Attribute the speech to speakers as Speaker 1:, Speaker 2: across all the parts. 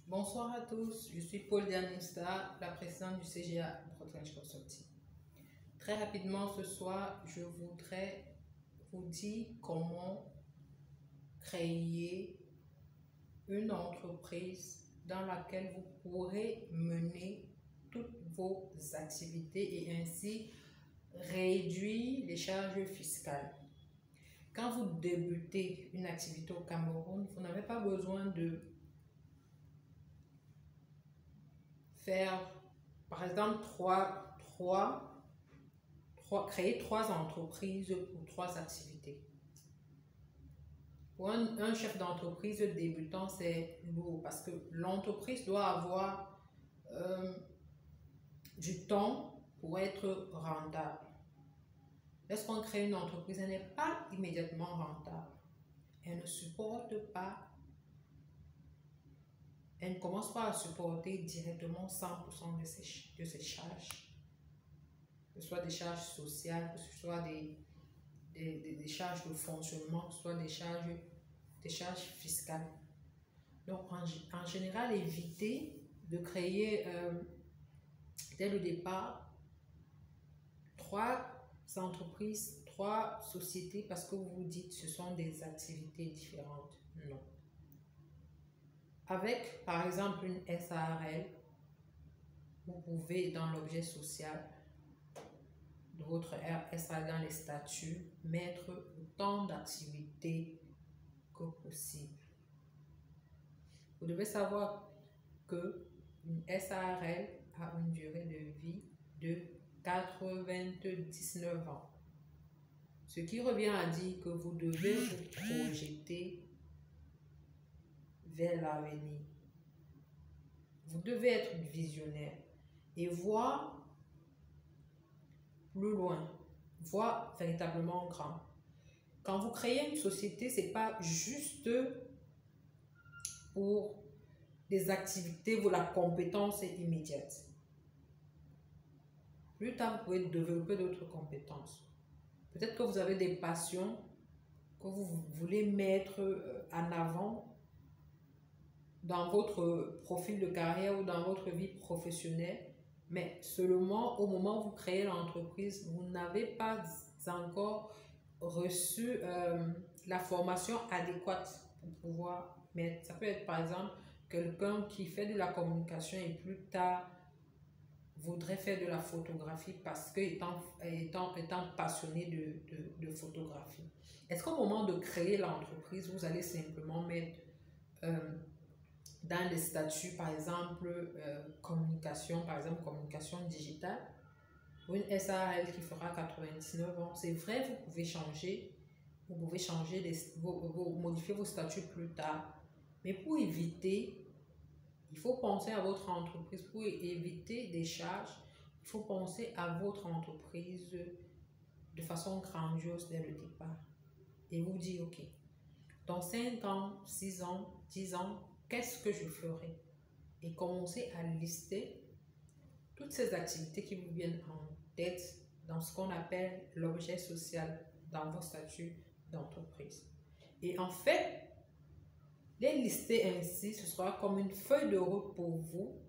Speaker 1: Bonsoir à tous, je suis Paul Dianista, la présidente du CGA Bretagne Consulting. Très rapidement ce soir, je voudrais vous dire comment créer une entreprise dans laquelle vous pourrez mener toutes vos activités et ainsi réduire les charges fiscales. Quand vous débutez une activité au Cameroun, vous n'avez pas besoin de faire, par exemple, créer trois entreprises pour trois activités. Pour un chef d'entreprise débutant, c'est lourd parce que l'entreprise doit avoir du temps pour être rentable. Lorsqu'on crée une entreprise, elle n'est pas immédiatement rentable. Elle ne supporte pas, elle ne commence pas à supporter directement 100% de ses charges, que ce soit des charges sociales, que ce soit des charges de fonctionnement, que ce soit des charges fiscales. Donc, en général, évitez de créer dès le départ trois entreprises, trois sociétés parce que vous vous dites que ce sont des activités différentes. Non. Avec, par exemple, une SARL, vous pouvez, dans l'objet social de votre SARL, dans les statuts, mettre autant d'activités que possible. Vous devez savoir qu'une SARL a une durée de vie de 99 ans. Ce qui revient à dire que vous devez vous projeter vers l'avenir. Vous devez être visionnaire et voir plus loin, voir véritablement grand. Quand vous créez une société, ce n'est pas juste pour des activités où la compétence est immédiate. Plus tard, vous pouvez développer d'autres compétences. Peut-être que vous avez des passions que vous voulez mettre en avant dans votre profil de carrière ou dans votre vie professionnelle, mais seulement au moment où vous créez l'entreprise, vous n'avez pas encore reçu la formation adéquate pour pouvoir mettre. Ça peut être par exemple quelqu'un qui fait de la communication et plus tard voudrait faire de la photographie parce que étant passionné de photographie. Est-ce qu'au moment de créer l'entreprise, vous allez simplement mettre dans les statuts, par exemple, communication, par exemple, communication digitale, ou une SARL qui fera 99 ans? C'est vrai, vous pouvez changer, modifier vos statuts plus tard, mais pour éviter, il faut penser à votre entreprise. Pour éviter des charges, il faut penser à votre entreprise de façon grandiose dès le départ. Et vous dire, OK, dans 5 ans, 6 ans, 10 ans, qu'est-ce que je ferai? Et commencer à lister toutes ces activités qui vous viennent en tête dans ce qu'on appelle l'objet social dans vos statuts d'entreprise. Et en fait, les lister ainsi, ce sera comme une feuille de route pour vous.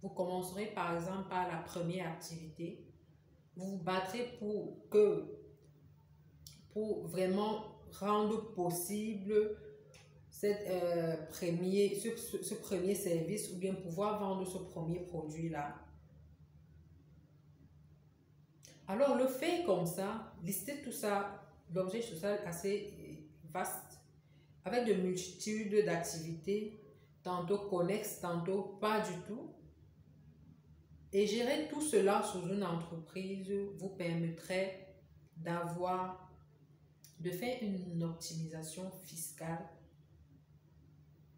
Speaker 1: Vous commencerez par exemple par la première activité. Vous vous battrez pour vraiment rendre possible ce premier service ou bien pouvoir vendre ce premier produit-là. Alors, le faire comme ça, lister tout ça, l'objet social assez vaste, avec de multitudes d'activités, tantôt connexes, tantôt pas du tout. Et gérer tout cela sous une entreprise vous permettrait de faire une optimisation fiscale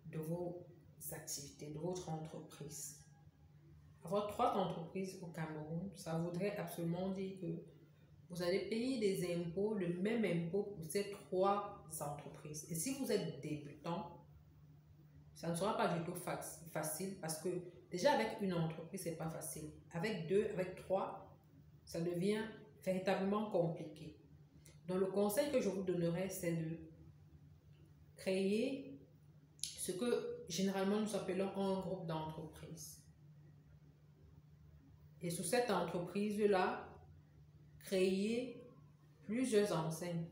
Speaker 1: de vos activités, de votre entreprise. Avoir trois entreprises au Cameroun, ça voudrait absolument dire que vous allez payer des impôts, le même impôt pour ces trois entreprises. Et si vous êtes débutant, ça ne sera pas du tout facile parce que déjà avec une entreprise, ce n'est pas facile. Avec deux, avec trois, ça devient véritablement compliqué. Donc le conseil que je vous donnerai, c'est de créer ce que généralement nous appelons un groupe d'entreprises. Et sous cette entreprise-là, créer plusieurs enseignes.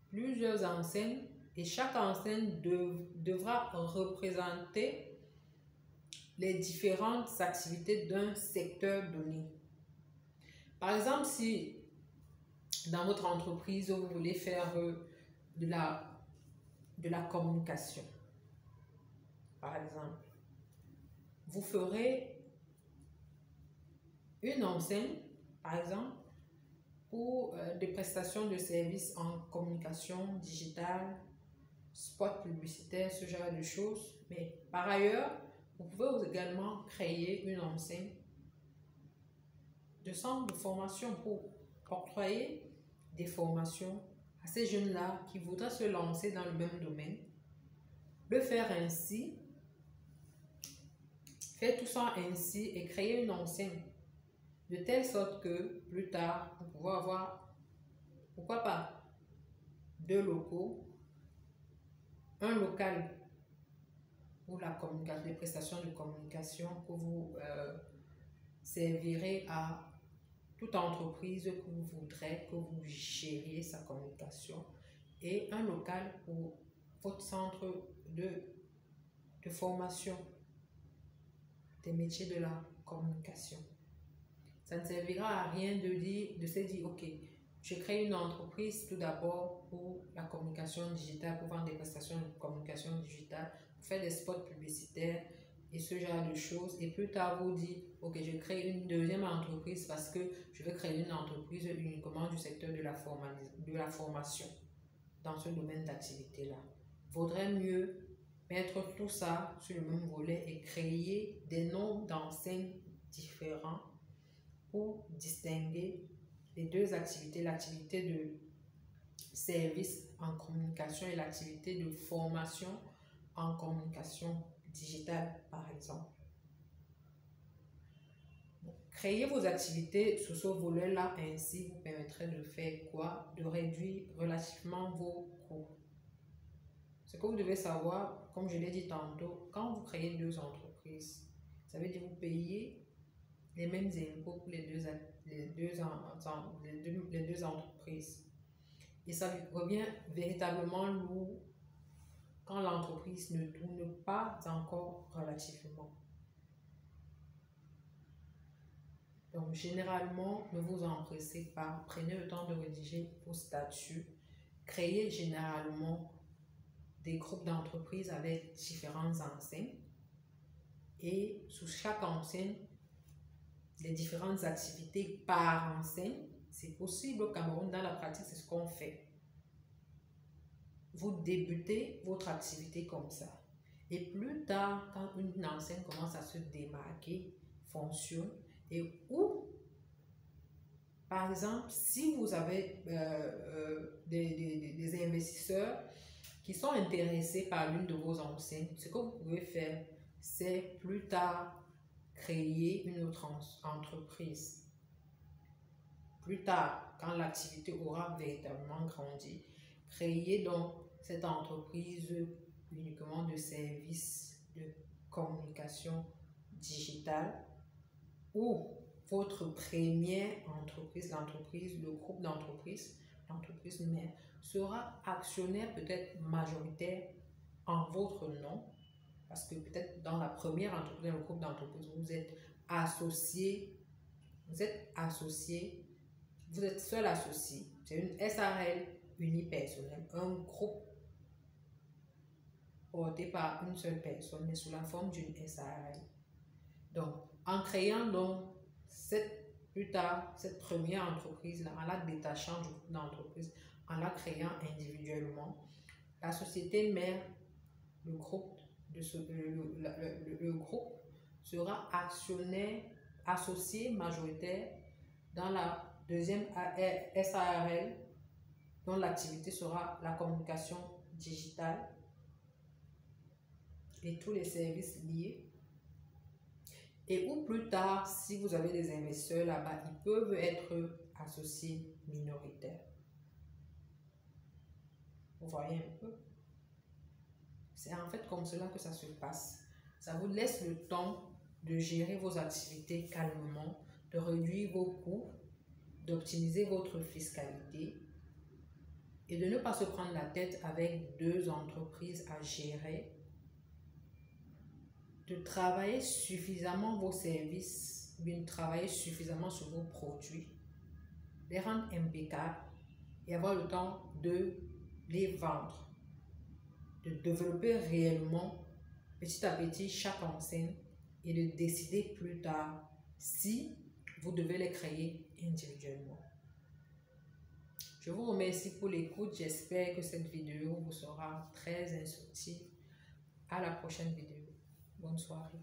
Speaker 1: Plusieurs enseignes, et chaque enseigne devra représenter les différentes activités d'un secteur donné. Par exemple, si dans votre entreprise, vous voulez faire de la communication, par exemple, vous ferez une enseigne, par exemple, pour des prestations de services en communication digitale, spot publicitaire, ce genre de choses. Mais par ailleurs, vous pouvez également créer une enseigne de centre de formation pour octroyer des formations à ces jeunes-là qui voudraient se lancer dans le même domaine. Le faire ainsi, faire tout ça ainsi et créer une enseigne de telle sorte que plus tard, vous pouvez avoir, pourquoi pas, 2 locaux, un local pour la communication, les prestations de communication que vous servirez à toute entreprise que vous voudrez que vous gériez sa communication, et un local pour votre centre de formation des métiers de la communication. Ça ne servira à rien de se dire, ok, je crée une entreprise tout d'abord pour la communication digitale, pour vendre des prestations de communication digitale, pour faire des spots publicitaires et ce genre de choses. Et plus tard, vous dites, ok, je crée une deuxième entreprise parce que je veux créer une entreprise uniquement du secteur de la formation dans ce domaine d'activité-là. Vaudrait mieux mettre tout ça sur le même volet et créer des noms d'enseignes différents pour distinguer les deux activités, l'activité de service en communication et l'activité de formation en communication digitale, par exemple. Créer vos activités sous ce volet-là ainsi vous permettrait de faire quoi? De réduire relativement vos coûts. Ce que vous devez savoir, comme je l'ai dit tantôt, quand vous créez 2 entreprises, ça veut dire que vous payez les mêmes impôts pour les deux entreprises. Et ça revient véritablement lourd quand l'entreprise ne tourne pas encore relativement. Donc, généralement, ne vous empressez pas. Prenez le temps de rédiger vos statuts. Créez généralement des groupes d'entreprises avec différentes enseignes. Et sous chaque enseigne, les différentes activités par enseigne. C'est possible au Cameroun, dans la pratique, c'est ce qu'on fait. Vous débutez votre activité comme ça. Et plus tard, quand une enseigne commence à se démarquer, fonctionne, et où, par exemple, si vous avez des investisseurs qui sont intéressés par l'une de vos enseignes, ce que vous pouvez faire, c'est plus tard créer une autre entreprise. Plus tard, quand l'activité aura véritablement grandi, créer donc cette entreprise uniquement de services de communication digitale, ou votre première entreprise, l'entreprise, le groupe d'entreprise, l'entreprise mère, sera actionnaire peut-être majoritaire en votre nom, parce que peut-être dans la première entreprise, dans le groupe d'entreprise, vous êtes associé, vous êtes seul associé. C'est une SARL unipersonnelle, un groupe porté par une seule personne, mais sous la forme d'une SARL. Donc, en créant donc plus tard cette première entreprise-là, en la détachant du groupe d'entreprise, en la créant individuellement, la société mère, le groupe sera actionnaire, associé majoritaire dans la deuxième SARL, dont l'activité sera la communication digitale et tous les services liés. Et ou plus tard, si vous avez des investisseurs là-bas, ils peuvent être associés minoritaires. Vous voyez un peu? C'est en fait comme cela que ça se passe. Ça vous laisse le temps de gérer vos activités calmement, de réduire vos coûts, d'optimiser votre fiscalité et de ne pas se prendre la tête avec 2 entreprises à gérer, de travailler suffisamment vos services, de travailler suffisamment sur vos produits, les rendre impeccables et avoir le temps de les vendre, de développer réellement petit à petit chaque enseigne et de décider plus tard si vous devez les créer individuellement. Je vous remercie pour l'écoute. J'espère que cette vidéo vous sera très instructive. À la prochaine vidéo. Bonne soirée.